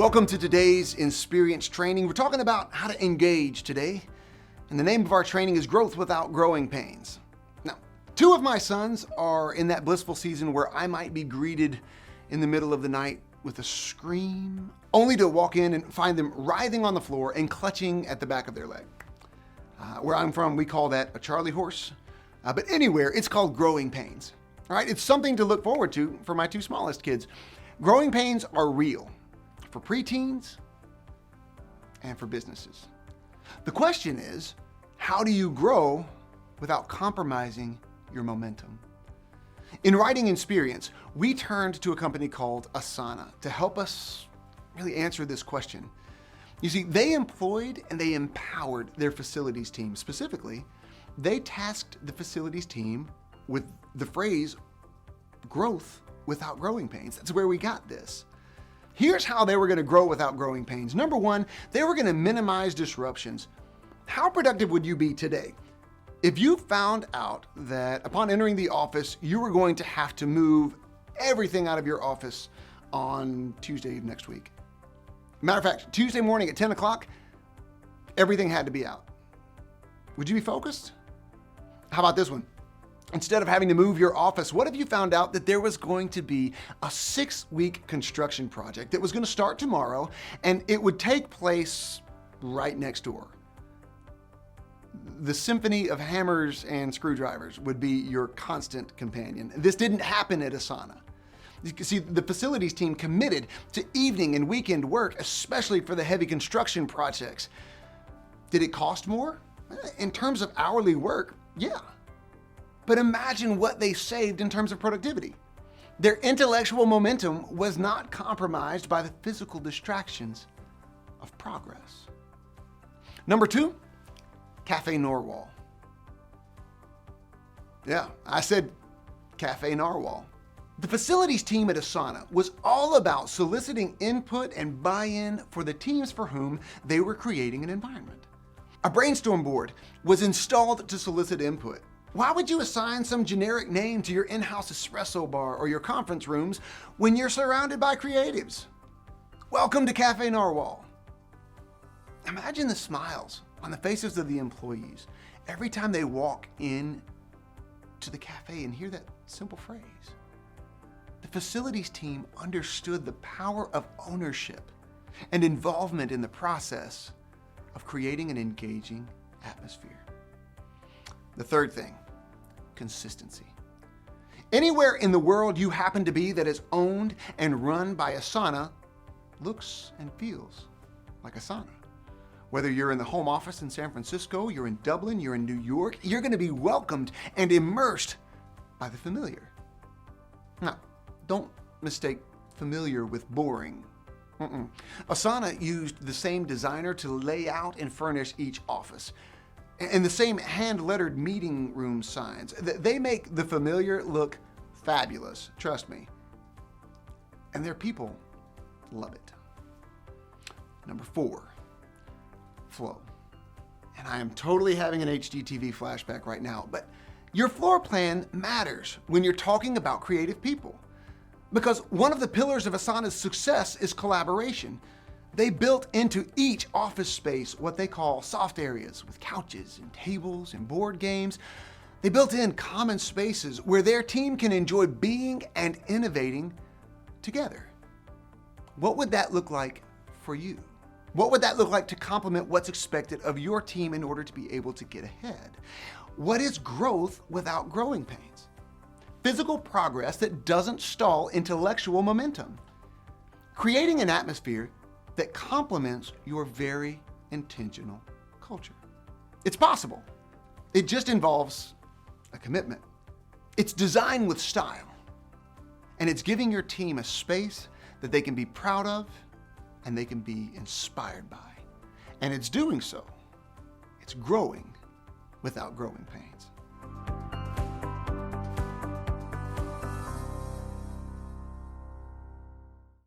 Welcome to today's Experience training. We're talking about how to engage today, and the name of our training is Growth Without Growing Pains. Now, two of my sons are in that blissful season where I might be greeted in the middle of the night with a scream, only to walk in and find them writhing on the floor and clutching at the back of their leg. Where I'm from, we call that a Charlie horse, but anywhere, it's called growing pains. All right, it's something to look forward to for my two smallest kids. Growing pains are real for preteens and for businesses. The question is, how do you grow without compromising your momentum? In writing Experience, we turned to a company called Asana to help us really answer this question. You see, they employed and they empowered their facilities team. Specifically, they tasked the facilities team with the phrase, growth without growing pains. That's where we got this. Here's how they were going to grow without growing pains. Number one, they were going to minimize disruptions. How productive would you be today if you found out that upon entering the office, you were going to have to move everything out of your office on Tuesday of next week? Matter of fact, Tuesday morning at 10 o'clock, everything had to be out. Would you be focused? How about this one? Instead of having to move your office, what if you found out that there was going to be a 6-week construction project that was going to start tomorrow and it would take place right next door? The symphony of hammers and screwdrivers would be your constant companion. This didn't happen at Asana. You see, the facilities team committed to evening and weekend work, especially for the heavy construction projects. Did it cost more? In terms of hourly work, yeah. But imagine what they saved in terms of productivity. Their intellectual momentum was not compromised by the physical distractions of progress. Number two, Cafe Narwhal. Yeah, I said Cafe Narwhal. The facilities team at Asana was all about soliciting input and buy-in for the teams for whom they were creating an environment. A brainstorm board was installed to solicit input. Why would you assign some generic name to your in-house espresso bar or your conference rooms when you're surrounded by creatives? Welcome to Cafe Narwhal. Imagine the smiles on the faces of the employees every time they walk in to the cafe and hear that simple phrase. The facilities team understood the power of ownership and involvement in the process of creating an engaging atmosphere. The third thing, consistency. Anywhere in the world you happen to be that is owned and run by Asana looks and feels like Asana. Whether you're in the home office in San Francisco, you're in Dublin, you're in New York, you're going to be welcomed and immersed by the familiar. Now, don't mistake familiar with boring. Asana used the same designer to lay out and furnish each office, and the same hand-lettered meeting room signs. They make the familiar look fabulous, trust me. And their people love it. Number four, flow. And I am totally having an HGTV flashback right now, but your floor plan matters when you're talking about creative people. Because one of the pillars of Asana's success is collaboration. They built into each office space what they call soft areas with couches and tables and board games. They built in common spaces where their team can enjoy being and innovating together. What would that look like for you? What would that look like to complement what's expected of your team in order to be able to get ahead? What is growth without growing pains? Physical progress that doesn't stall intellectual momentum. Creating an atmosphere that complements your very intentional culture. It's possible. It just involves a commitment. It's designed with style, and it's giving your team a space that they can be proud of and they can be inspired by. And it's doing so. It's growing without growing pains.